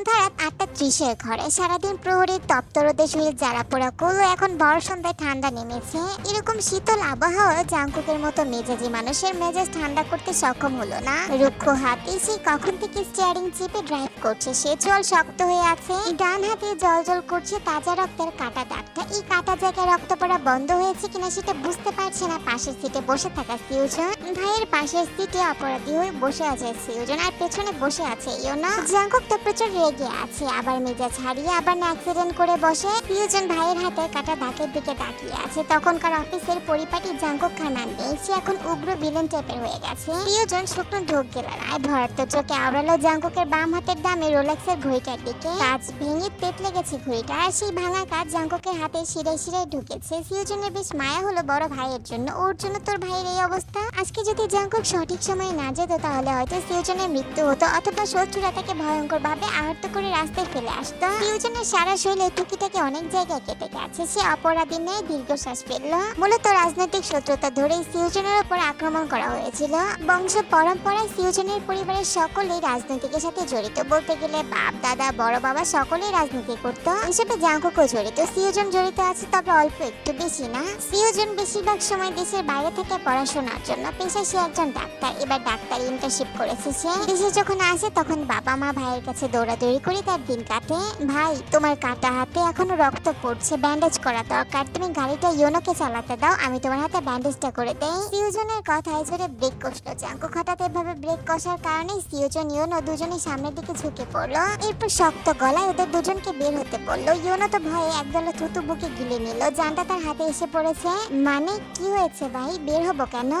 মধ্যরাত ৮:৩০ ঘরে সারাদিন প্রহরীর তপ্ত রোদে শরীর জ্বালা পোড়া করলো। এখন বড় সন্ধ্যায় ঠান্ডা নেমেছে। এরকম শীতল আবহাওয়া জাঙ্কুকের মতো মেজাজি মানুষের মেজাজ ঠান্ডা করতে সক্ষম হলো না। রুক্ষ হাতে সে কখন থেকে স্টিয়ারিং চেপে ড্রাইভ করছে। সে চল শক্ত হয়ে আছে, ডান হাতে জল জল করছে তাজা রক্তের কাটা দাগটা। এই কাটা জায়গায় রক্ত পড়া বন্ধ হয়েছে কিনা সেটা বুঝতে পারছে না পাশের সিটে বসে থাকা সিউজন। ভাইয়ের পাশের সিটে অপরাধী হয়ে বসে আছে সিউজন, আর পেছনে বসে আছে ইয়োনো। জাঙ্কুক তো প্রচুর রেগে আছে, আবার মেজাজ হারিয়ে আবার অ্যাক্সিডেন্ট করে বসে। সিউজন ভাইয়ের হাতে কাটা দাগের দিকে তাকিয়ে আছে। তখনকার অফিসের পরিপাটি জাঙ্কুক খানা নেই, সে এখন উগ্র ভিলেন টাইপের হয়ে গেছে। সিউজন শুকনো ঢোক গেলায় ভরার্থ চোখে আওড়ালো জাঙ্কুকের বাম হাতের দামে রোলেক্সের ঘড়িটার দিকে। কাজ ভেঙে তেতলে গেছে ঘড়িটা, আর সেই ভাঙা কাজ জাঙ্কুকের হাতে শিরায় শিরায় ঢুকেছে। সিউজনের বেশ মায়া হলো বড় ভাইয়ের জন্য। ওর জন্য তোর ভাইয়ের এই অবস্থা। আজকে যদি জাঙ্কুক সঠিক সময়ে না যেত তাহলে হয়তো সিউজনের মৃত্যু হতো, অথবা শত্রুরা তাকে ভয়ঙ্কর ভাবে আহত করে রাস্তায় ফেলে আসতো। সিউজনের সারা শরীরে টুকিটাকে অনেক জায়গায় কেটে গেছে। সে অপরাধী নিয়ে দীর্ঘশ্বাস ফেলল। মূলত রাজনৈতিক শত্রুতা ধরেই সিউজনের উপর আক্রমণ করা হয়েছিল। বংশ পরম্পরায় সিউজনের পরিবারের সকলেই রাজনীতির সাথে জড়িত। বলতে গেলে বাপ দাদা বড় বাবা সকলেই রাজনীতি করতো। হিসেবে জাঙ্কুকও জড়িত। সিউজন জড়িত আছে, তবে অল্প একটু, বেশি না। সিউজন বেশিরভাগ সময় দেশের বাইরে থেকে পড়াশোনার জন্য পেশায় সে একজন ডাক্তার। এবার ডাক্তার ইন্টার্নশিপ করেছে সে। দেশে যখন আসে তখন বাবা মা ভাইয়ের কাছে দৌড়াদৌড়ি করে তার দিন কাটে। ভাই, তোমার কাটা হাতে এখনো রক্ত পড়ছে, ব্যান্ডেজ করা দরকার। তুমি গাড়িটা ইয়োনোকে চালাতে দাও, আমি তোমার হাতে ব্যান্ডেজটা করে দেই। সিউজনের কথায় জোরে ব্রেক কষলো জাঙ্কুক। হঠাৎ এভাবে ব্রেক কষার কারণে সিউজন ইয়োনো দুজনে সামনের দিকে ঝুঁকে পড়লো। এরপর শক্ত গলায় ওদের দুজনকে বের হতে বললো। ইয়োনো তো ভয়ে একদলা থুতু বুকে গিলে নিল। জানটা তার হাতে এসে পড়েছে। মানে কি হয়েছে ভাই, বের হবো কেন?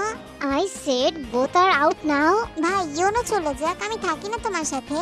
I said both are out now. ভাই ইয়োনো চলে যাক, আমি থাকি না তোমার সাথে।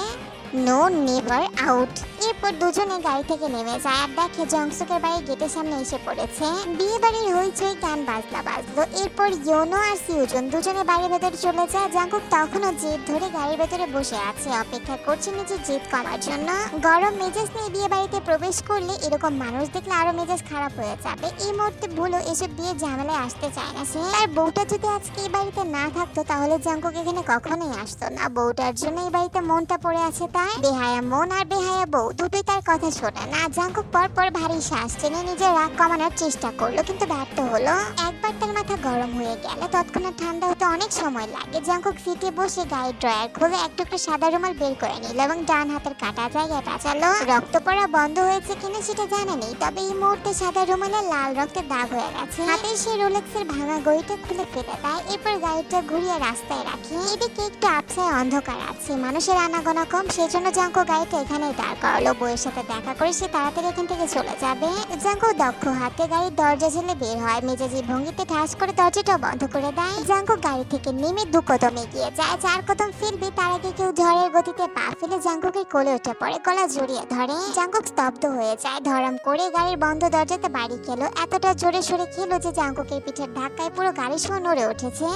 No, never out. এরপর দুজনে গাড়ি থেকে নেমে যায় আর দেখে জংসুকের বাড়ির গেটের সামনে এসে পড়েছে। বিয়ে বাড়ির হইচই গান বাজলো। এরপর ইয়োনো আর সিউজন দুজনে বাড়ির ভেতরে চলে যায়। জাঙ্কুক তখনও জেদ ধরে গাড়ির ভেতরে বসে আছে, অপেক্ষা করছে নিজের জেদ কমার জন্য। গরম মেজাজ নিয়ে বিয়ে বাড়িতে প্রবেশ করলে এরকম মানুষ দেখলে আরো মেজাজ খারাপ হয়ে যাবে। এই মুহূর্তে ভুলো এসব বিয়ে ঝামেলায় আসতে চায় না সে। তার বউটা যদি আজকে এই বাড়িতে না থাকতো তাহলে জাঙ্কুক এখানে কখনোই আসতো না। বউটার জন্য এই বাড়িতে মনটা পড়ে আছে তার। বেহায়া মন আর বেহায়া বউ দুটোই তার কথা শোনে না। জাঙ্কুক পর ভারী শ্বাস টেনে নিজের রাগ কমানোর চেষ্টা করলো, কিন্তু ব্যর্থ হলো। একবার তার মাথা গরম হয়ে গেলে তৎক্ষণাৎ ঠান্ডা হতে অনেক সময় লাগে। জাঙ্কুক সিটে বসে গায়ের ড্রয়ার খুলে এক টুকরো সাদা রুমাল বের করে নিল এবং ডান হাতের কাটা জায়গায় পেঁচালো। রক্ত পড়া বন্ধ হয়েছে কিনা সেটা জানা নেই, তবে এই মুহূর্তে সাদা রুমালে লাল রক্তের দাগ হয়ে গেছে। হাতে সে রোলেক্সের ভাঙা গড়িটা খুলে ফেলে দেয়। এরপর গাড়িটা ঘুরিয়ে রাস্তায় রাখে। এদিকে একটু আপসায় অন্ধকার আছে, মানুষের আনাগোনা কম, সেজন্য জাঙ্কুক গাড়িটা এখানেই দাঁড় করালো। বউয়ের সাথে দেখা করে সে তাড়াতাড়ি এখান থেকে চলে যাবে। জাঙ্কুক দক্ষ হাতে গাড়ির দরজা ঝেলে বের হয়। মেজাজি ভঙ্গিতে ঠাস করে দরজাটা বন্ধ করে দেয়। জাঙ্কুক গাড়ি থেকে নেমে 2 কদম এগিয়ে যায়। 4 কদম ফেলবে তার আগে কেউ ঝড়ের গতিতে পা ফেলে জাঙ্কুকের কোলে উঠে পড়ে, গলা জড়িয়ে ধরে। জাঙ্কুক স্তব্ধ হয়ে যায়। ধরাম করে গাড়ির বন্ধ দরজাতে বাড়ি খেলো। এতটা জোরে সরে খেলো যে জাঙ্কুকের পিঠের ধাক্কায় পুরো গাড়ি সহ নড়ে উঠেছে।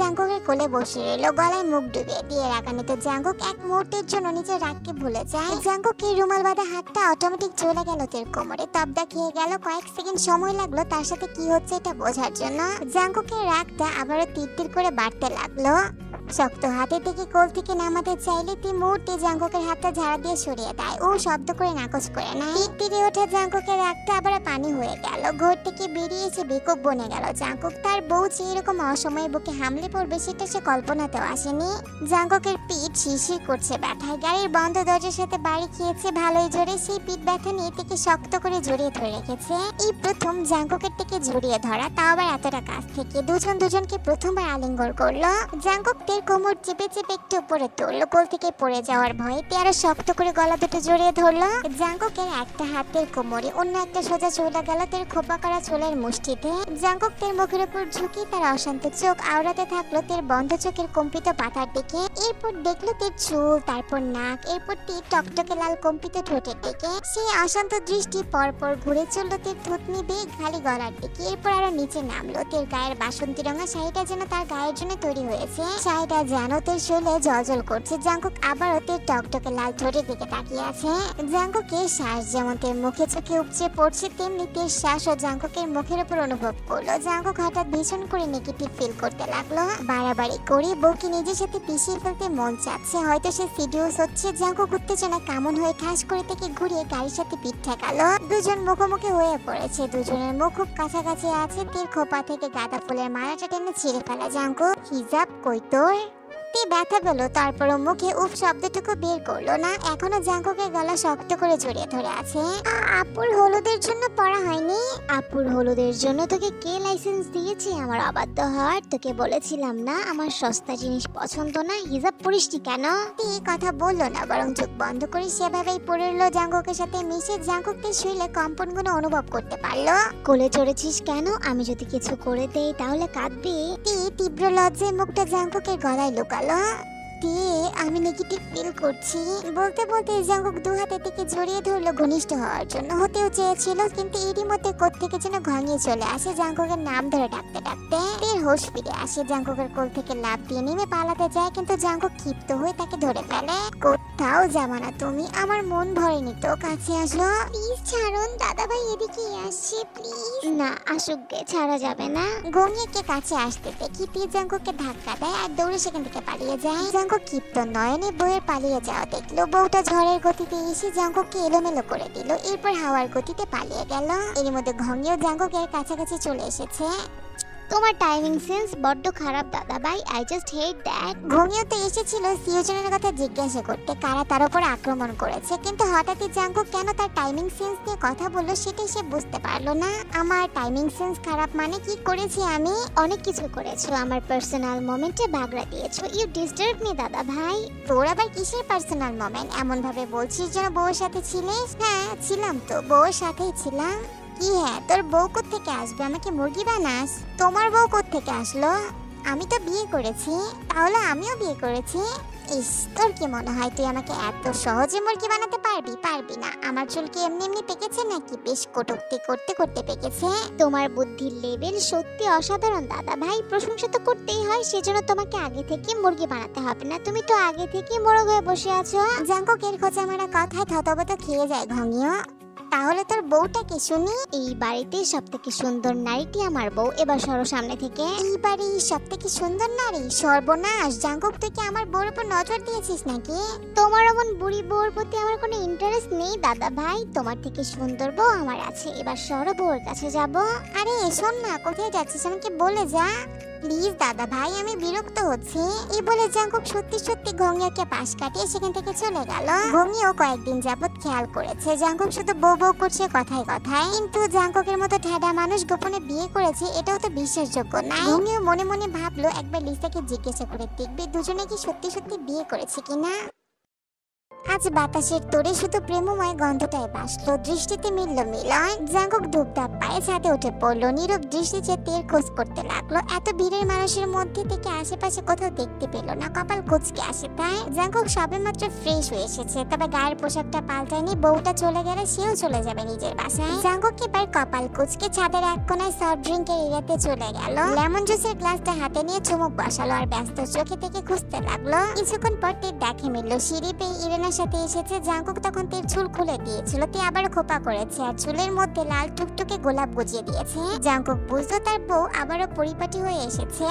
জাঙ্কুকের কোলে বসে রইল, গলায় মুখ ডুবিয়ে দিয়ে। রাগান্বিত জাঙ্কুক এক মুহূর্তের জন্য নিজের রাগকে ভুলে যায়। জাঙ্কুকের রুমাল বাঁধা হাতটা অটোমেটিক চলে গেল তের কোমরে। তবদা খেয়ে গেল। কয়েক সেকেন্ড সময় লাগলো তার সাথে কি হচ্ছে এটা বোঝার জন্য। জাঙ্কুকের রাগটা আবারও তীর করে বাড়তে লাগলো। শক্ত হাতে থেকে কোল থেকে নামাতে চাইলে তে মুহূর্তে জাঙ্কুকের হাতটা ঝাড়া দিয়ে সরিয়ে দেয়। ও শব্দ করে নাকচ করে নেয়। তীরে ওঠা জাঙ্কুকের রাগটা আবার পানি হয়ে গেল। ঘর থেকে বেরিয়ে এসে বেকুব বনে গেল জাঙ্কুক। তার বউ যে এরকম অসময়ে বুকে হামলে পড়বে সেটা সে কল্পনাতেও আসেনি। জাঙ্কুকের পিঠ শিরশির করছে ব্যথায়। গাড়ির বন্ধ দরজার সাথে বাড়ি খেয়েছে ভালোই জোরে। সেই পিঠ ব্যথা নিয়ে থেকে শক্ত করে জড়িয়ে ধরে রেখেছে। এই প্রথম জাঙ্কুকের থেকে জড়িয়ে ধরা, তাও আবার এতটা কাছ থেকে। দুজনকে প্রথমবার আলিঙ্গন করলো। জাঙ্কুক তের কোমর চেপে একটু উপরে তুললো। কোল থেকে পড়ে যাওয়ার ভয়ে তে আরো শক্ত করে গলা দুটো জড়িয়ে ধরলো। জাঙ্কুকের একটা হাতের কোমরে, অন্য একটা সোজা চলে গেল তের খোপা করা চুলের মুষ্টিতে। জাঙ্কুক তের মুখের উপর ঝুঁকি তার অশান্ত চোখ আওড়াতে থাকলো তের বন্ধ চোখের কম্পিত পাতার দিকে। এরপর দেখলো তের চুল, তারপর নাক, এরপর তের টকটকে লাল কম্পিত ঠোঁটের দিকে। সেই অশান্ত দৃষ্টি পরপর ঘুরে চললো তের থুতনি বেয়ে খালি গলার দিকে। এরপর আরো নিচে নামলো তের তের গায়ের বাসন্তী রঙা শাড়িটা যেন তার গায়ের জন্য তৈরি হয়েছে। শাড়িটা যেন তের শরীরে জলজল করছে। জাঙ্কুক আবারও তের টকটকে লাল ঠোঁটের দিকে তাকিয়ে আছে। জাঙ্কুকের শ্বাস যেমন তের মুখে চোখে উপচে পড়ছে, তেমনি তের শ্বাসও জাঙ্কুকের মুখের উপর অনুভব করলো। জাঙ্কুক হঠাৎ ভীষণ করে নেগেটিভ ফিল করতে লাগলো। বাড়াবাড়ি করে বউকে নিজের সাথে পিছিয়ে ফেলতে মন চাচ্ছে, হয়তো সে সিডিউস হচ্ছে। জাঙ্কুক উত্তেজনা কেমন হয়ে ঠাস করে থেকে ঘুরিয়ে গাড়ির সাথে পিঠ ঠেকালো। দুজন মুখোমুখি হয়ে পড়েছে, দুজনের মুখ খুব কাছাকাছি আছে। তের খোপা থেকে গাঁদা ফুলের মালাটা টেনে ছিঁড়ে ফেলা জাঙ্কুক। হিজাব কই তোর? ব্যথা পেলো, তারপরও মুখে উফ শব্দটুকু বের করলো না। এখনো জাঙ্কুকের গলা শক্ত করে জড়িয়ে ধরে আছে। আপুর হলুদের জন্য পড়া হয়নি? আপুর হলুদের জন্য তোকে কে লাইসেন্স দিয়েছে আমার অবাধ্য হওয়ার? তোকে বলেছিলাম না আমার সস্তা জিনিস পছন্দ না, হিজাব পরিসটি কেন? এই কথা বললো না, বরং চোখ বন্ধ করে সেভাবেই পড়ে রইলো জাঙ্কুকের সাথে মিশে। জাঙ্কুকের শরীরে কম্পনগুলো অনুভব করতে পারলো। কোলে চড়েছিস কেন? আমি যদি কিছু করে দেই তাহলে কাঁদবি? তীব্র লজ্জায় মুখটা জাঙ্কুকের গলায় লুকালো। আমি নেগেটিভ ফিল করছি। বলতে বলতে জাঙ্কুক দু হাতে থেকে জড়িয়ে ধরলো ঘনিষ্ঠ হওয়ার জন্য। হতেও চেয়েছিল, কিন্তু এরই মধ্যে কোত্থেকে যেন ঘনিয়ে চলে আসে জাঙ্কুকের নাম ধরে ডাকতে ডাকতে। তের হোশ ফিরে আসে, জাঙ্কুকের কোল থেকে লাফ দিয়ে নেমে পালাতে যায়, কিন্তু জাঙ্কুক ক্ষিপ্ত হয়ে তাকে ধরে ফেলে। কোথাও যাবা না তুমি, আমার মন ভরেনি তো, কাছে আসো। প্লিজ ছাড়ুন দাদাভাই, এদিকে আসছে প্লিজ। না আসুক গে, ছাড়া যাবে না। ঘনিয়েকে কাছে আসতে দেখি তে জাঙ্কুককে ধাক্কা দেয় আর দৌড়ে সেখান থেকে পালিয়ে যায়। জাঙ্কুক ক্ষিপ্ত নয়নে বউয়ের পালিয়ে যাওয়া দেখলো। বউটা ঝড়ের গতিতে এসে জাঙ্কুককে এলোমেলো করে দিল, এরপর হাওয়ার গতিতে পালিয়ে গেল। এর মধ্যে ঘনিয়েও জাঙ্কুকের কাছাকাছি চলে এসেছে। তোমার টাইমিং সেন্স বড্ড খারাপ দাদাভাই, আই জাস্ট হেট দ্যাট। ঘুমিয়ে তো এসেছিল সিওজনের কথা জিজ্ঞাসা করতে, কারা তার উপর আক্রমণ করেছে, কিন্তু হঠাৎই জাঙ্কুক কেন তার টাইমিং সেন্স নিয়ে কথা বললো সেটাই সে বুঝতে পারলো না। আমার টাইমিং সেন্স খারাপ মানে কি করেছি আমি? অনেক কিছু করেছো, আমার পার্সোনাল মোমেন্টে বাগড়া দিয়েছো। ইউ ডিস্টার্ব মি দাদাভাই। তোর আবার কিসের পার্সোনাল মোমেন্ট? এমন ভাবে বলছিস যেন বউয়ের সাথে ছিলিস। হ্যাঁ ছিলাম তো, বউয়ের সাথেই ছিলাম। কি হ্যাঁ, তোর বউ কোত্থেকে আসবে? আমাকে মুরগি বানাস? তোমার বউ কোত্থেকে আসলো? আমি তো বিয়ে করেছি। তাহলে আমিও বিয়ে করেছি। ইস, তোর কি মনে হয় তুই আমাকে এত সহজে মুরগি বানাতে পারবি? পারবি না। আমার চুল কি এমনি এমনি পেকেছে নাকি বেশ কটূক্তি করতে করতে পেকেছে? তোমার বুদ্ধির লেভেল সত্যি অসাধারণ দাদা ভাই, প্রশংসা তো করতেই হয়। সেজন্য তোমাকে আগে থেকে মুরগি বানাতে হবে না, তুমি তো আগে থেকে মোরগ হয়ে বসে আছো। জাঙ্কুকের খোঁচা মারা কথায় থতবত খেয়ে যায় ঘনিও। তাহলে তোর বউটা কি শুনি? এই বাড়িতে সব থেকে সুন্দর নারীটি আমার বউ। এবার সরো সামনে থেকে। এই বাড়ির সব থেকে সুন্দর নারী? সর্বনাশ, জাঙ্কুক তুই কি আমার বউর উপর নজর দিয়েছিস নাকি? তোমার এমন বুড়ি বউর প্রতি আমার কোনো ইন্টারেস্ট নেই দাদা ভাই, তোমার থেকে সুন্দর বউ আমার আছে। এবার সরো, বউর কাছে যাব। আরে শোন না, কোথায় যাচ্ছিস আমাকে বলে যা প্লিজ দাদা ভাই, আমি বিরক্ত হচ্ছি। এই বলে জাঙ্কুক সত্যি সত্যি ঘঙ্গিয়াকে পাশ কাটিয়ে সেখান থেকে চলে গেল। ঘঙ্গিও কয়েকদিন যাবত খেয়াল করেছে জাঙ্কুক শুধু বউ বউ করছে কথায় কথায়, কিন্তু জাঙ্কুকের মতো ঠেডা মানুষ গোপনে বিয়ে করেছে এটাও তো বিশ্বাসযোগ্য না। ঘঙ্গিও মনে মনে ভাবলো একবার লিসাকে জিজ্ঞাসা করে দেখবে দুজনে কি সত্যি সত্যি বিয়ে করেছে কিনা। আজ বাতাসের তোড়ে শুধু প্রেমময় গন্ধটাই বাসলো। দৃষ্টিতে মিলল মিলন। জাঙ্কুক ধূপধাপ পায়ে ছাদে উঠে পড়লো। নীরব দৃষ্টি চেয়ে খোঁজ করতে লাগলো। এত ভিড়ের মানুষের মধ্যে থেকে আশেপাশে কোথাও দেখতে পেল না। কপাল কুঁচকে আসে তাই। জাঙ্কুক সবে মাত্র ফ্রেশ হয়ে এসেছে, তবে গায়ের পোশাকটা পাল্টায়নি। বউটা চলে গেলে সেও চলে যাবে নিজের বাসায়। জাঙ্কুক এবার কপাল কুঁচকে ছাদের এক কোনায় সফট ড্রিঙ্কের এরিয়াতে চলে গেল। লেমন জুসের গ্লাসটা হাতে নিয়ে চুমুক বসালো আর ব্যস্ত চোখে থেকে খুঁজতে লাগলো। কিছুক্ষণ পর তীর দেখে মিলল সিঁড়ি পেয়ে ইরেনার সাথে এসেছে। জাঙ্কুক তখন তীর চুল খুলে দিয়েছিল, তে আবার খোপা করেছে আর চুলের মধ্যে লাল টুকটুকে গোলাপ গুজিয়ে দিয়েছে। জাঙ্কুক বুঝলো তার বউ আবারও পরিপাটি হয়ে এসেছে।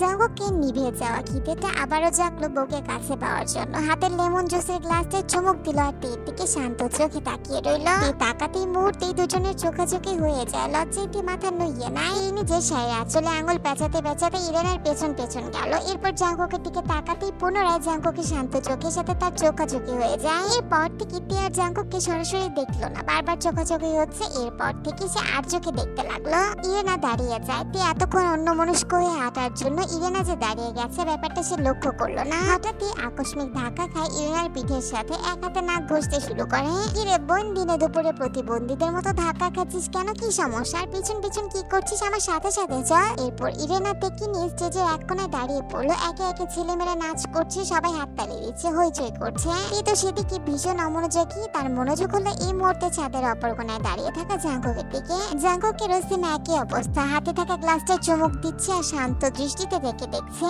জাঙ্কুকের নিভে যাওয়া খিদেটা আবারও জাগলো বউকে কাছে পাওয়ার জন্য। হাতের লেমন জুসের গ্লাসটা চুমুক দিল আর তীর দিকে শান্ত চোখে তাকিয়ে রইল। তাকাতেই মুহূর্তেই দুজনের চোখাচোখি হয়ে যায়। লজ্জায় মাথা নুইয়ে নাই। নিজের শাড়ি আঁচলে আঙুল পেঁচাতে পেঁচাতে ইরেনার পেছন পেছন গেল। এরপর জাঙ্কুকের দিকে তাকাতেই পুনরায় জাঙ্কুকের শান্ত চোখের সাথে তার চোখাচোখি হয়ে যায়। এরপর থেকে তে আর জাঙ্কুককে সরাসরি দেখলো না, বারবার চোখাচোখি হচ্ছে। এরপর থেকে সে আর চোখে দেখতে লাগলো। ইরেনা দাঁড়িয়ে যায়। তে এতক্ষণ অন্যমনস্ক হয়ে হাঁটার জন্য জন্য ইরেনা যে দাঁড়িয়ে গেছে ব্যাপারটা সে লক্ষ্য করলো না। হঠাৎই আকস্মিক ধাক্কা খায় ইরেনার পিঠের সাথে, এক হাতে নাক ঘষতে শুরু করে। কি রে বোন, দিনে দুপুরে প্রতিবন্ধীদের মতো ধাক্কা খাচ্ছিস কেন? কি সমস্যা? আর পিছন পিছন কি করছিস? আমার সাথে সাথে চল। এরপর ইরেনা তেকিনি স্টেজের এক কোনায় দাঁড়িয়ে পড়লো। একে একে ছেলেমেয়েরা নাচ করছে, সবাই হাততালি দিচ্ছে, হইচই করছে। তো সেদিকে ভীষণ অমনোযোগী। তার মনোযোগ হলো এই মুহূর্তে ছাদের অপর কোনায় দাঁড়িয়ে থাকা জাঙ্কুকের দিকে। জাঙ্কুকের রসিমা একই অবস্থা, হাতে থাকা গ্লাসটা চুমুক দিচ্ছে আর শান্ত দৃষ্টিতে দেখছে।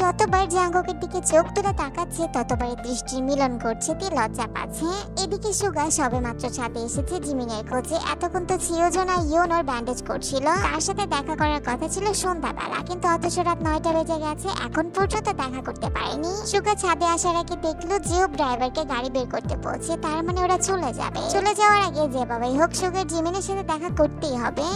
যতবার জাঙ্কুকের দিকে চোখ তুলে তাকাচ্ছে ততবারই দৃষ্টির মিলন করছে। লজ্জা পাচ্ছে। এদিকে সুগা সবে মাত্র ছাদে এসেছে জিমিনের খোঁজে। এতক্ষণ তো চিয়োজনা ইয়োনোর ব্যান্ডেজ করছিল। তার সাথে দেখা করার কথা ছিল সন্ধ্যাবেলা, কিন্তু অথচ রাত 9টা বেজে গেছে, এখন পর্যন্ত দেখা করতে পারেনি। সুগা ছাদে আসার আগে দেখলো জিওব ড্রাইভারকে গাড়ি বের করতে বলছে, তার মানে ওরা চলে যাবে। চলে যাওয়ার আগে যেভাবেই হোক সুগার জিমিনের সাথে দেখা করতেই হবে।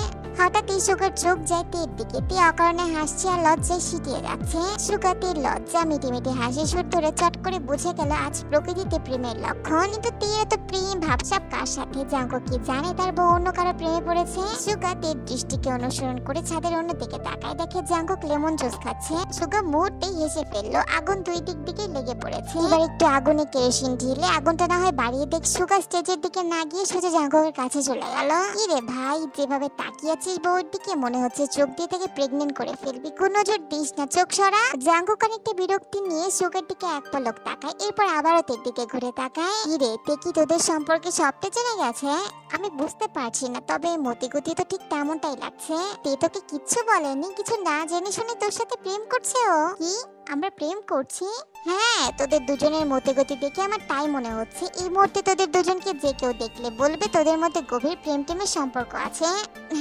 হঠাৎই সুগার চোখ যায় তীর দিকে। তি অকারণে হাসছে আর লজ্জায় সিটিয়ে যাচ্ছে। সুগা তীর লজ্জা মিটিমিটি হাসি সুর ধরে চট করে বুঝে গেল আজ প্রকৃতিতে প্রেমের লক্ষণ। কিন্তু তীর তো প্রেম ভাবসাব কার সাথে? জাঙ্কুক কি জানে তার বউ অন্য কারো প্রেমে পড়েছে? সুগা তীর দৃষ্টিকে অনুসরণ করে ছাদের অন্য দিকে তাকায়, দেখে জাঙ্কুক লেমন জুস খাচ্ছে। সুগা মুহূর্তেই হেসে ফেললো। আগুন দুই দিক দিকে লেগে পড়েছে। এবার একটু আগুনে কেরোসিন ঢেলে আগুনটা না হয় বাড়িয়ে দেখ। সুগা স্টেজের দিকে না গিয়ে সোজা জাঙ্কুকের কাছে চলে গেল। কি রে ভাই, যেভাবে তাকিয়েছিস বউর দিকে মনে হচ্ছে চোখ দিয়ে তাকে প্রেগনেন্ট করে ফেলবি। কোন নজর দিস না, চোখ সরা। জাঙ্কুক অনেকটা বিরক্তি নিয়ে সুগার দিকে এক পলক তাকায়, এরপর আবারও তের দিকে ঘুরে তাকায়। কি রে, তে কি তোদের সম্পর্কে সবটা জেনে গেছে? আমি বুঝতে পারছি না, তবে মতিগতি তো ঠিক তেমনটাই লাগছে। তে তোকে কিচ্ছু বলেনি? কিছু না জেনে শুনে তোর সাথে প্রেম করছে ও? কি আমরা প্রেম করছি? হ্যাঁ, তোদের দুজনের মতিগতি দেখে আমার তাই মনে হচ্ছে। এই মুহূর্তে তোদের দুজনকে যে কেউ দেখলে বলবে তোদের মধ্যে গভীর প্রেম টেমের সম্পর্ক আছে।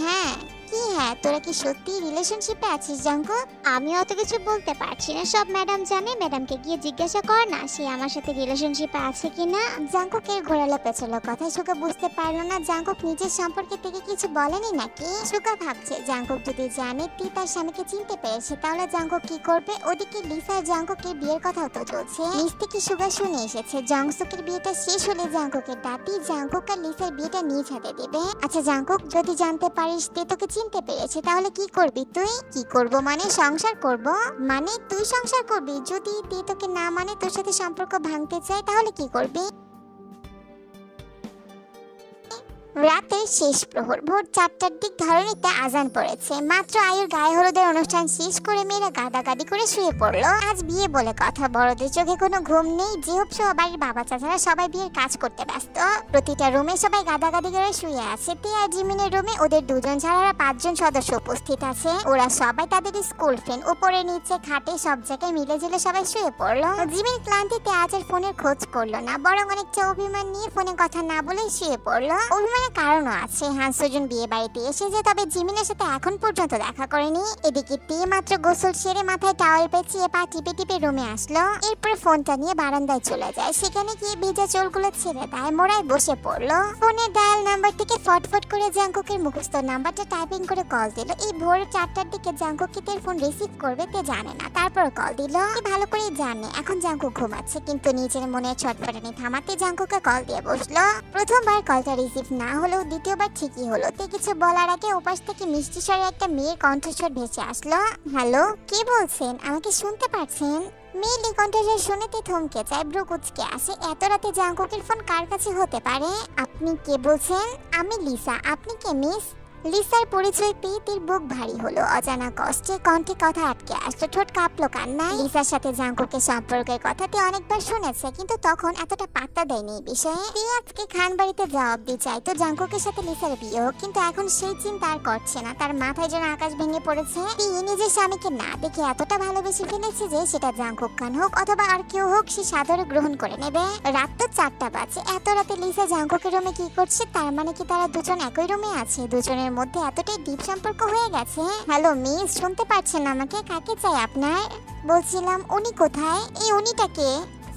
হ্যাঁ কি? হ্যাঁ, তোরা কি সত্যি রিলেশনশিপে আছিস জাঙ্কুক? আমি অত কিছু বলতে পারছি না, সব ম্যাডাম জানে। ম্যাডামকে গিয়ে জিজ্ঞাসা কর না সে আমার সাথে রিলেশনশিপে আছে কিনা। জাঙ্কুকের ঘোরালো পেছালো কথা সুগা বুঝতে পারলো না জাঙ্কুক নিজের সম্পর্কে থেকে কিছু বলেনি নাকি। সুগা ভাবছে জাঙ্কুক যদি জানে তি তার স্বামীকে চিনতে পেরেছে তাহলে জাঙ্কুক কি করবে। ওদিকে লিসা আর জাঙ্কুকের বিয়ের কথাও তো চলছে। নিচ থেকে সুগা শুনে এসেছে জংসুকের বিয়েটা শেষ হলে জাঙ্কুকের দাদি জাঙ্কুক আর লিসার বিয়েটা নিজ হাতে দেবে। আচ্ছা জাঙ্কুক, যদি জানতে পারিস তে তোকে চিনতে পেরেছে তাহলে কি করবি তুই? কি করব মানে? সংসার করব। মানে তুই সংসার করবি? যদি তে তোকে না মানে, তোর সাথে সম্পর্ক ভাঙতে চায়, তাহলে কি করবি? রাতের শেষ প্রহর, ভোর 4টার দিক ধরনীতে আজান পড়েছে। মাত্র আয়ুর গায়ে হলুদের অনুষ্ঠান শেষ করে মেয়েরা গাদাগাদি করে শুয়ে পড়লো। আজ বিয়ে বলে কথা, বড়দের চোখে কোনো ঘুম নেই। যেহেতু সবাই বাবা চাচারা সবাই বিয়ের কাজ করতে ব্যস্ত। প্রতিটা রুমে সবাই গাদাগাদি করে শুয়ে আছে। তে আর জিমিনের রুমে ওদের দুজন ছাড়া 5 জন সদস্য উপস্থিত আছে। ওরা সবাই তাদের স্কুল ফ্রেন্ড। উপরে নিচে খাটে সব জায়গায় মিলে ঝিলে সবাই শুয়ে পড়লো। জিমিন ক্লান্তিতে আজ আর ফোনের খোঁজ করলো না, বরং অনেকটা অভিমান নিয়ে ফোনে কথা না বলে শুয়ে পড়লো। অভিমান কারণও আছে, হানসুজন বিয়ে বাড়িতে এসেছে, তবে জিমিনের সাথে এখন পর্যন্ত দেখা করেনি। এদিকে তে মাত্র গোসল সেরে মাথায় টাওয়েল পেঁচিয়ে পা টিপে টিপে রুমে আসলো। এরপর ফোনটা নিয়ে বারান্দায় চলে যায়। সেখানে গিয়ে ভেজা চুলগুলো ছেড়ে দেয়, মোড়ায় বসে পড়লো। ফোনের ডায়াল নাম্বার থেকে ফটফট করে জাঙ্কুকের মুখস্থ নাম্বারটা টাইপিং করে কল দিল। এই ভোর 4টার দিকে জাঙ্কুক কি তের ফোন রিসিভ করবে তে জানে না, তারপর কল দিল। ভালো করে জানে এখন জাঙ্কুক ঘুমাচ্ছে, কিন্তু নিজের মনে ছটফটানি থামাতে জাঙ্কুকে কল দিয়ে বসলো। প্রথমবার কলটা রিসিভ না হলেও দ্বিতীয়বার ঠিকই হলো। তে কিছু বলার আগে ওপাশ থেকে মিষ্টি স্বরে একটা মেয়ের কণ্ঠস্বর ভেসে আসলো। হ্যালো, কে বলছেন? আমাকে শুনতে পাচ্ছেন? মেয়েলি কণ্ঠস্বর শুনেতে থমকে যায়, ভ্রু কুঁচকে আসে। এত রাতে জাঙ্কুকের ফোন কার কাছে হতে পারে? আপনি কে বলছেন? আমি লিসা। আপনি কে মিস? লিসার পরিচয় পেয়ে তির বুক ভারী হলো। অজানা কষ্টে কণ্ঠে কথা আটকে আসলো, ঠোঁট কাঁপলো কান্নায়। লিসার সাথে জাঙ্কুকের সম্পর্কের কথাটি অনেকবার শুনেছে, কিন্তু তখন এতটা পাত্তা দেয়নি এই বিষয়ে। তে আজকে খান বাড়িতে জবাব দিয়ে চাইতো জাঙ্কুকের সাথে লিসার বিয়ে হোক, কিন্তু এখন সেই চিন্তা আর করছে না। তার মাথায় যেন আকাশ ভেঙে পড়েছে। তে নিজের স্বামীকে না দেখে এতটা ভালোবেসে ফেলেছে যে সেটা জাঙ্কুক খান হোক অথবা আর কেউ হোক, সে সাদরে গ্রহণ করে নেবে। রাত তো 4টা বাজে। এত রাতে লিসা জাঙ্কুকের রুমে কি করছে? তার মানে কি তারা দুজন একই রুমে আছে? দুজনের মধ্যে এতটাই ডিপ সম্পর্ক হয়ে গেছে। হ্যালো মিস, শুনতে পাচ্ছেন আমাকে? কাকে চাই আপনার? বলছিলাম উনি কোথায়? এই উনিটাকে?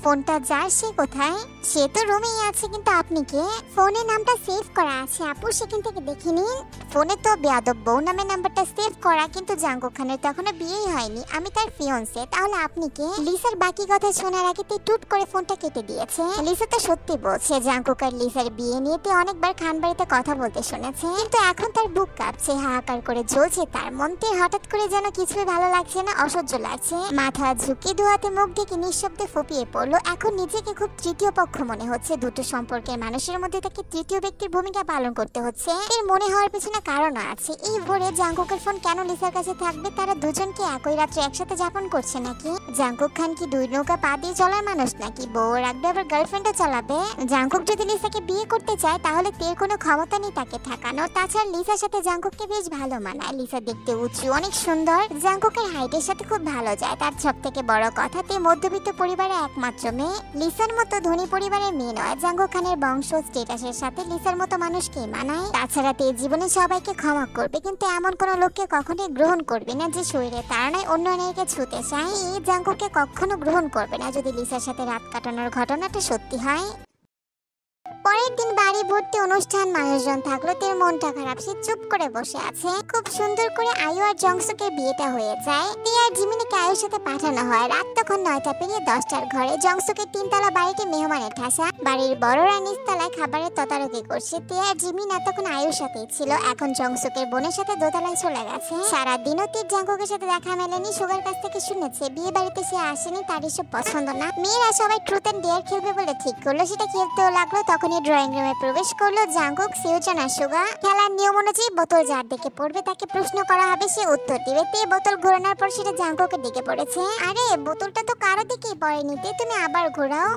ফোনটা যার সে কোথায়? সে তো রুমেই আছে, কিন্তু আপনি কে? ফোনে নামটা সেভ করা আছে আপু, সেখান থেকে দেখে নিন। ফোনে তো বেয়াদব বউ নামে নাম্বারটা সেভ করা, কিন্তু জাঙ্কুক খানের তো এখনো বিয়েই হয়নি, আমি তার ফিয়ন্সে। তাহলে আপনি কে? লিসার বাকি কথা শোনার আগে টুট করে ফোনটা কেটে দিয়েছে। লিসা তো সত্যি বলছে, জাঙ্কুক আর লিসার বিয়ে নিয়ে অনেকবার খানবাড়িতে কথা বলতে শুনেছে, কিন্তু এখন তার বুক কাঁপছে, হাহাকার করে জ্বলছে তার মনতে। হঠাৎ করে যেন কিছুই ভালো লাগছে না, অসহ্য লাগছে। মাথা ঝুঁকে ধোয়াতে মুখ ঢেকে নিঃশব্দে ফুপিয়ে পড়লো। এখন নিজেকে খুব তৃতীয় পক্ষ মনে হচ্ছে। দুটো সম্পর্কের মানুষের মধ্যে তাকে তৃতীয় ব্যক্তির ভূমিকা পালন করতে হচ্ছে। এর মনে হওয়ার পেছনে কারণ আছে। এই ভোরে জাঙ্কুকের ফোন কেন লিসার কাছে থাকবে? তারা দুজনকে একই রাত্রে একসাথে যাপন করছে নাকি? জাঙ্কুক খান কি দুই নৌকা পা দিয়ে চলার মানুষ নাকি? বউ রাখবে আবার গার্লফ্রেন্ডও চালাবে? জাঙ্কুক যদি লিসাকে বিয়ে করতে চায় তাহলে তের কোনো ক্ষমতা নেই তাকে ঠেকানো। তাছাড়া লিসার সাথে জাঙ্কুককে বেশ ভালো মানায়। লিসা দেখতে উঁচু, অনেক সুন্দর, জাঙ্কুকের হাইটের সাথে খুব ভালো যায়। তার সব থেকে বড় কথা, তে মধ্যবিত্ত পরিবারের একমাত্র মেয়ে। লিসার মতো ধনী পরিবারের মেয়ে নয়। জাঙ্কুক খানের বংশ স্টেটাসের সাথে লিসার মতো মানুষকে মানায়। তাছাড়া তে জীবনে সবাইকে ক্ষমা করবে, কিন্তু এমন কোনো লোককে কখনোই গ্রহণ করবে না যে শরীরে তাড়নায় অন্য নারীকে ছুতে চায়। এই জাঙ্কুককে কখনো গ্রহণ করবে না যদি লিসার সাথে রাত কাটানোর ঘটনাটা সত্যি হয়। পরের দিন বাড়ি ভর্তি অনুষ্ঠান, মানুষজন থাকলো, তের মনটা খারাপ। সে চুপ করে বসে আছে। খুব সুন্দর করে আয়ু আর জংসুকের বিয়েটা হয়ে যায়। তে আর জিমিনিকে আয়ুর সাথে পাঠানো হয়। রাত তখন 9টা পেরিয়ে 10টার ঘরে। জংসুকের 3তলা বাড়িতে মেহমানের ঠাসা। বাড়ির বড়রা নিচতলায় খাবারের তদারকি করছে। তে আর জিমিন এতক্ষণ আয়ুর সাথেই ছিল, এখন জংসুকের বোনের সাথে দোতলায় চলে গেছে। সারাদিনও তীর জাঙ্কুকের সাথে দেখা মেলেনি। সুগার কাছ থেকে শুনেছে বিয়ে বাড়িতে সে আসেনি, তার এসব পছন্দ না। মেয়েরা সবাই ট্রুথ এন্ড ডেয়ার খেলবে বলে ঠিক করলো, সেটা খেলতেও লাগলো। তখনই ড্রয়িং রুমে প্রবেশ করলো জাঙ্কুক, সিউচান আর সুগা। খেলার নিয়ম অনুযায়ী বোতল যার দিকে পড়বে তাকে প্রশ্ন করা হবে, সে উত্তর দিবে। তে বোতল ঘোরানোর পর সেটা জাঙ্কুকের দিকে পড়েছে। আরে বোতলটা তো কারো দিকেই পড়েনি, তে তুমি আবার ঘোরাও।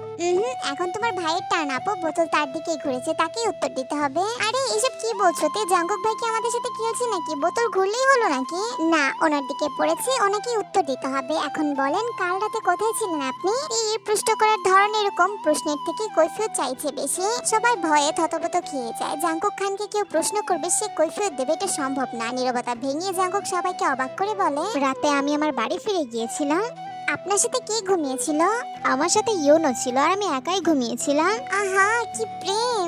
এখন তোমার ভাইয়ের টার্ন আপু, বোতল তার দিকেই ঘুরেছে, তাকেই উত্তর দিতে হবে। আরে এসব কি বলছো? তে জাঙ্কুক ভাই কি আমাদের সাথে খেলছে নাকি? বোতল ঘুরলেই হলো নাকি? না, ওনার দিকে পড়েছে, ওনাকেই উত্তর দিতে হবে। এখন বলেন, কাল রাতে কোথায় ছিলেন আপনি? এই প্রশ্ন করার ধরন এরকম, প্রশ্নের থেকে কৈফিয়ত চাইছে বেশি। সবাই ভয়ে থতমত খেয়ে যায়। জাঙ্কুক খানকে কেউ প্রশ্ন করবে, সে কৈফিয়ত দেবে, এটা সম্ভব না। নীরবতা ভেঙে জাঙ্কুক সবাইকে অবাক করে বলে, রাতে আমি আমার বাড়ি ফিরে গিয়েছিলাম। আপনার সাথে কে ঘুমিয়েছিল? আমার সাথে ইয়োনো ছিল, আর আমি একাই ঘুমিয়েছিলাম। আহা কি প্রেম!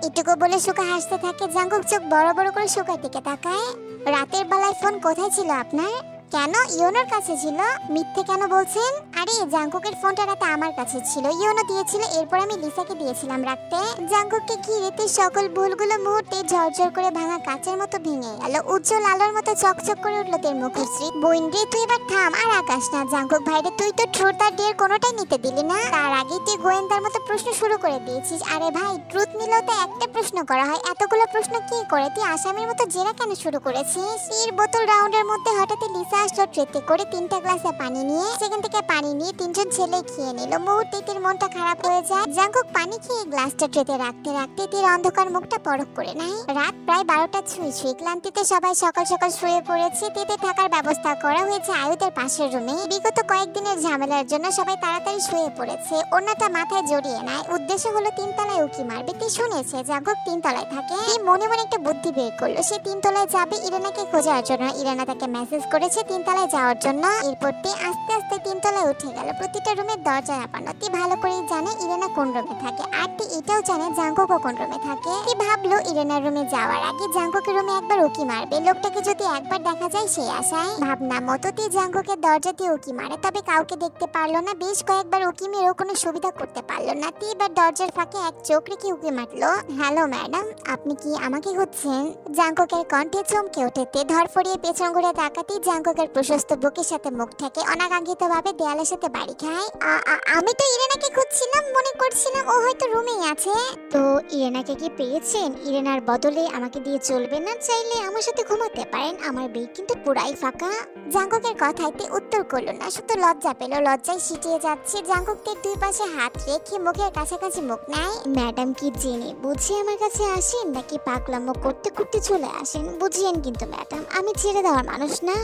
এটুকু বলে সুকা হাসতে থাকে। জাঙ্কুক চোখ বড় বড় করে সুকার দিকে তাকায়। রাতের বেলায় ফোন কোথায় ছিল আপনার? কেন? ইয়োনোর কাছে ছিল। মিথ্যে কেন বলছেন? আরে জাঙ্কুকের ফোনটা রাতে আমার কাছে ছিল, ইয়োনো দিয়েছিল, এরপর আমি লিসাকে দিয়েছিলাম রাখতে। জাঙ্কুককে ঘিরে তে সকল ভুলগুলো মুহূর্তে ঝরঝর করে ভাঙা কাচের মতো ভেঙে গেল। উজ্জ্বল আলোর মতো চকচক করে উঠলো তের মুখশ্রী। বোন রে, তুই এবার থাম আর আকাশ না। জাঙ্কুক ভাইরে, তুই তো ট্রুথ আর ডেয়ার কোনোটাই নিতে দিলি না। তার আগেই তুই গোয়েন্দার মতো প্রশ্ন শুরু করে দিয়েছিস। আরে ভাই, ট্রুথ নিলেও তো একটা প্রশ্ন করা হয়, এতগুলো প্রশ্ন কি করে? তুই আসামির মতো জেরা কেন শুরু করেছিস? এর বোতল রাউন্ডের মধ্যে হঠাৎ লিসা আসলো ট্রেতে করে 3টা গ্লাসে পানি নিয়ে। সেখান থেকে পানি নিয়ে 3জন ছেলে খেয়ে নিল। মুহূর্তে তের মনটা খারাপ হয়ে যায়। জাঙ্কুক পানি খেয়ে গ্লাসটা ট্রেতে রাখতে রাখতে তের অন্ধকার মুখটা পরখ করে নেয়। রাত প্রায় 12টা ছুঁই ছুঁই। ক্লান্তিতে সবাই সকাল সকাল শুয়ে পড়েছে। তেতে থাকার ব্যবস্থা করা হয়েছে আয়ুদের পাশের রুমে। বিগত কয়েকদিনের ঝামেলার জন্য সবাই তাড়াতাড়ি শুয়ে পড়েছে। ওনাটা মাথায় জড়িয়ে নেয়। উদ্দেশ্য হলো 3তলায় উকি মারবে। তে শুনেছে জাঙ্কুক 3তলায় থাকে। মনে মনে একটা বুদ্ধি বের করলো, সে 3তলায় যাবে ইরানাকে খোঁজার জন্য। ইরানা তাকে মেসেজ করেছে 3তলায় যাওয়ার জন্য। এরপর তে আস্তে আস্তে 3তলায় উঠে গেল। প্রতিটা রুমের দরজা আপানো। তে ভালো করেই জানে ইরানা কোন রুমে থাকে, আর তে এটাও জানে জাঙ্কুকও কোন রুমে থাকে। তে ভাবলো ইরানার রুমে যাওয়ার আগে জাঙ্কুকের রুমে একবার উকি মারবে। লোকটাকে যদি একবার দেখা যায় সেই আশায়। ভাবনা মতো তে জাঙ্কুকের দরজা দিয়ে উকি মারে, তবে কাউকে দেখতে পারলো না। বেশ কয়েকবার উকি মেরেও কোনো সুবিধা করতে পারলো না। তে এবার দরজার ফাঁকে এক চোখ রেখে উকি মারলো। হ্যালো ম্যাডাম, আপনি কি আমাকে খুঁজছেন? জাঙ্কুকের কণ্ঠে চমকে ওঠে। তে ধরফড়িয়ে পেছন ঘুরে তাকাতেই জাঙ্কুকের প্রশস্ত বুকের সাথে মুখ ঠেকে অনাকাঙ্ক্ষিত ভাবে দেয়ালের সাথে বাড়ি খায়। আমি তো ইরেনাকে খুঁজছিলাম, মনে করছিলাম ও হয়তো রুমেই আছে। তো ইরেনাকে কি পেয়েছেন? ইরেনার বদলে আমাকে দিয়ে চলবে না, চাইলে আমার সাথে ঘুমাতে পারেন, আমার বেড কিন্তু পুরাই ফাঁকা। জাঙ্কুকের কথাইতে উত্তর করলো না, শুধু লজ্জা পেল। লজ্জায় সিটিয়ে যাচ্ছে। জাঙ্কুকের দুই পাশে হাত রেখে মুখের কাছাকাছি মুখ নেয়। ম্যাডাম কি জেনে বুঝে আমার কাছে আসেন, নাকি পাগলামো করতে করতে চলে আসেন? বুঝিয়েন কিন্তু ম্যাডাম, আমি ছেড়ে দেওয়ার মানুষ না।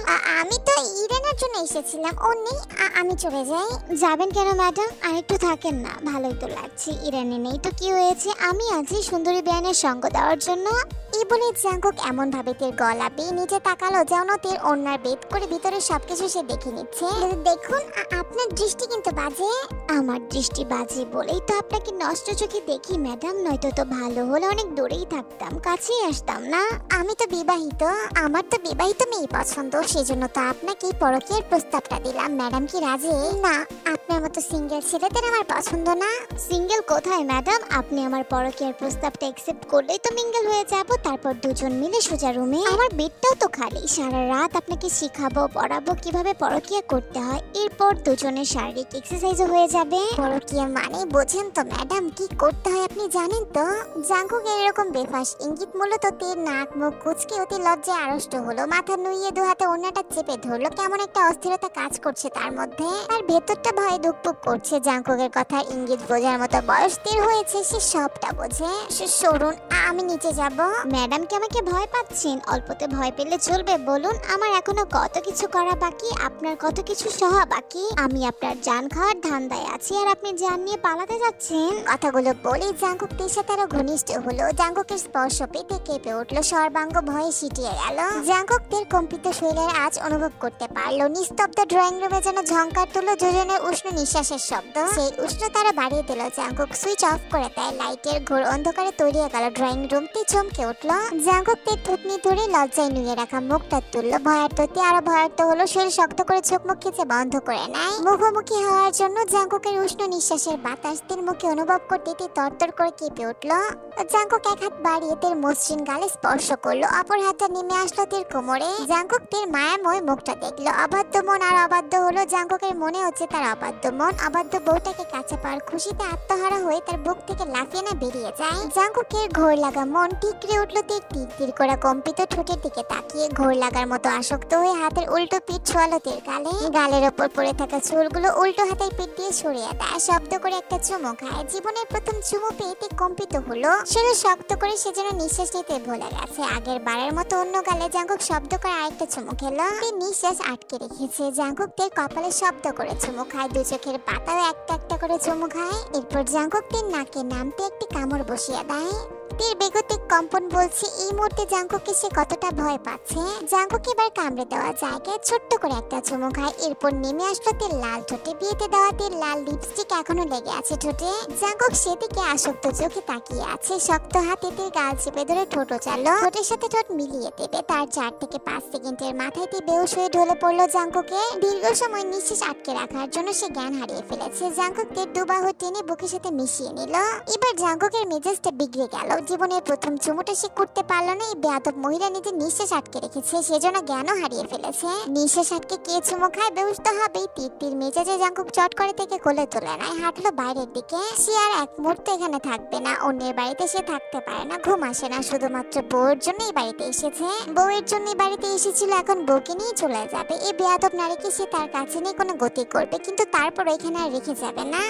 আমি তো ইরেনার জন্য এসেছিলাম, ও নেই, আমি চলে চলে যাই। যাবেন কেন ম্যাডাম? আরেকটু থাকেন না, ভালোই তো লাগছে। ইরানি নেই তো কি হয়েছে, আমি আছি সুন্দরী বিয়ানের সঙ্গ দেওয়ার জন্য। এই বলে জাঙ্কুক এমন ভাবে তের গলা বেয়ে নিচে তাকালো যেন তের ওড়নার বেদ করে ভিতরে সবকিছু সে দেখে নিচ্ছে। দেখুন আপনার দৃষ্টি কিন্তু বাজে। আমার দৃষ্টি বাজে বলেই তো আপনাকে নষ্ট চোখে দেখি ম্যাডাম, নয়তো তো ভালো হলে অনেক দূরেই থাকতাম, কাছেই আসতাম না। আমি তো বিবাহিত, আমার তো বিবাহিত মেয়ে পছন্দ, সেজন্য তো আপনাকে পরকীয়ার প্রস্তাবটা দিলাম। ম্যাডাম কি রাজি? না, আপনার মতো সিঙ্গেল ছেলেদের আমার পছন্দ না। সিঙ্গেল কোথায় ম্যাডাম? আপনি আমার পরকীয়ার প্রস্তাবটা অ্যাকসেপ্ট করলেই তো মিঙ্গেল হয়ে যাব, তারপর দুজন মিলে সোজা রুমে। আমার বেডটাও তো খালি, সারা রাত আপনাকে শিখাবো পড়াবো কিভাবে পরকীয়া করতে হয়, এরপর দুজনের শারীরিক এক্সারসাইজও হয়ে যাবে। পরকীয়া মানে বোঝেন তো ম্যাডাম, কি করতে হয় আপনি জানেন তো? জাঙ্কুক এরকম বেফাস ইঙ্গিত মূলত তের নাক মুখ কুচকে অতি লজ্জায় আড়ষ্ট হলো। মাথা নুইয়ে দু হাতে ওড়নাটা চেপে ধরলো। কেমন একটা অস্থিরতা কাজ করছে তার মধ্যে, আর ভেতরটা ভয়ে ধুকপুক করছে। জাঙ্কুকের কথা ইঙ্গিত বোঝার মতো বয়স তের হয়েছে, সে সবটা বোঝে। সরুন, আমি নিচে যাব। ম্যাডাম কি আমাকে ভয় পাচ্ছেন? অল্পতে ভয় পেলে চলবে বলুন? আমার এখনো কত কিছু করা বাকি, আপনার কত কিছু সহা বাকি। আমি আপনার জান খাওয়ার ধান্দায় আছি, আর আপনি জান নিয়ে পালাতে যাচ্ছেন। কথাগুলো বলেই জাঙ্কুক তের সাথে আরো ঘনিষ্ঠ হলো। জাঙ্কুকের স্পর্শ পেতে কেঁপে উঠলো, সর্বাঙ্গ ভয়ে সিটিয়ে গেল। জাঙ্কুক তের কম্পিত শরীরের আজ অনুভব করতে পারলো। নিস্তব্ধ ড্রয়িং রুমে যেন ঝংকার তুললো দুজনের উষ্ণ নিঃশ্বাসের শব্দ। সেই উষ্ণতারা বাড়িয়ে দিল। জাঙ্কুক সুইচ অফ করে দেয়। লাইটের ঘোর অন্ধকারে তৈরি হয়ে গেল ড্রয়িং রুমটি। চমকে উঠলো জাঙ্কুক তের থুতনি ধরে লজ্জায় নুয়ে রাখা মুখটা তুললো। ভয়ার্থতে আরো ভয়ার্থ হলো, শরীর শক্ত করে চোখ মুখ খিচে বন্ধ করে নেয়। মুখোমুখি হওয়ার জন্য জাঙ্কুকের উষ্ণ নিঃশ্বাসের বাতাস তের মুখে অনুভব করতে তে তরতর করে কেঁপে উঠলো। জাঙ্কুক এক হাত বাড়িয়ে তের মসৃণ গালে স্পর্শ করলো, অপর হাতটা নেমে আসলো তের কোমরে। জাঙ্কুক তের মায়াময় মুখটা দেখলো। অবাধ্য মন আর অবাধ্য হলো। জাঙ্কুকের মনে হচ্ছে তার অবাধ্য মন অবাধ্য বউটাকে কাছে পাওয়ার খুশিতে আত্মহারা হয়ে তার বুক থেকে লাফিয়ে না বেরিয়ে যায়। জাঙ্কুকের ঘোর লাগা মন ঠিকরে উঠলো তের তীর তীর করা কম্পিত ঠোঁটের দিকে তাকিয়ে। ঘোর লাগার মতো আসক্ত হয়ে হাতের উল্টো পিঠ ছোয়ালো তের গালে। গালের ওপর পড়ে থাকা চুলগুলো উল্টো হাতের পিঠ দিয়ে সরিয়ে দেয়। শব্দ করে একটা চুমু খায়। জীবনের প্রথম চুমু পেয়ে তে কম্পিত হলো। শরীর শক্ত করে সে যেন নিঃশ্বাস নিতে ভুলে গেছে। আগের বারের মতো অন্য গালে জাঙ্কুক শব্দ করে আরেকটা চুমু খেলো। নিঃশ্বাস আটকে রেখেছে। জাঙ্কুক তের কপালে শব্দ করে চুমু খায়। দু চোখের পাতাও একটা একটা করে চুমু খায়। এরপর জাঙ্কুক তের নাকে নামতে একটি কামড় বসিয়ে দেয়। তের বেগতিক কম্পন বলছে এই মুহূর্তে জাঙ্কুককে সে কতটা ভয় পাচ্ছে। জাঙ্কুক এবার কামড়ে দেওয়া জায়গায় ছোট্ট করে একটা চুমু খায়। এরপর নেমে আসলো তের লাল ঠোঁটে। বিয়েতে দেওয়া তের লাল লিপস্টিক এখনো লেগে আছে ঠোঁটে। জাঙ্কুক সেদিকে আসক্ত চোখে তাকিয়ে আছে। শক্ত হাতে তের গাল চেপে ধরে ঠোঁট চালো। ঠোঁটের সাথে ঠোঁট মিলিয়ে দেবে। তার 4 থেকে 5 সেকেন্ডের মাথায় তে বেহুশ হয়ে ঢলে পড়লো জাঙ্কুকে। দীর্ঘ সময় নিঃশ্বাস আটকে রাখার জন্য সে জ্ঞান হারিয়ে ফেলেছে। জাঙ্কুক তের দুবাহু টেনে বুকের সাথে মিশিয়ে নিল। এবার জাঙ্কুকের মেজাজটা বিগড়ে গেল। জীবনের প্রথম চুমুটা সে করতে পারলো না। এই বেয়াদব মহিলা নিজের নিঃশ্বাস আটকে রেখেছে, সেজন্য জ্ঞানও হারিয়ে ফেলেছে। নিঃশ্বাস আটকে কে চুমু খায়, বেহুশ তো হবেই। তীর তীর মেজাজে জাঙ্কুক চট করে থেকে কোলে তুলে নেয়। হাঁটলো বাইরের দিকে। সে আর এক মুহূর্ত এখানে থাকবে না। অন্যের বাড়িতে সে থাকতে পারে না, ঘুম আসে না। শুধুমাত্র বউয়ের জন্যই বাড়িতে এসেছে। বউয়ের জন্যই বাড়িতে এসেছিল, এখন বউকে নিয়ে চলে যাবে। এই বেয়াদব নারীকে সে তার কাছে নিয়ে কোনো গতি করবে, কিন্তু তারপর এখানে আর রেখে যাবে না।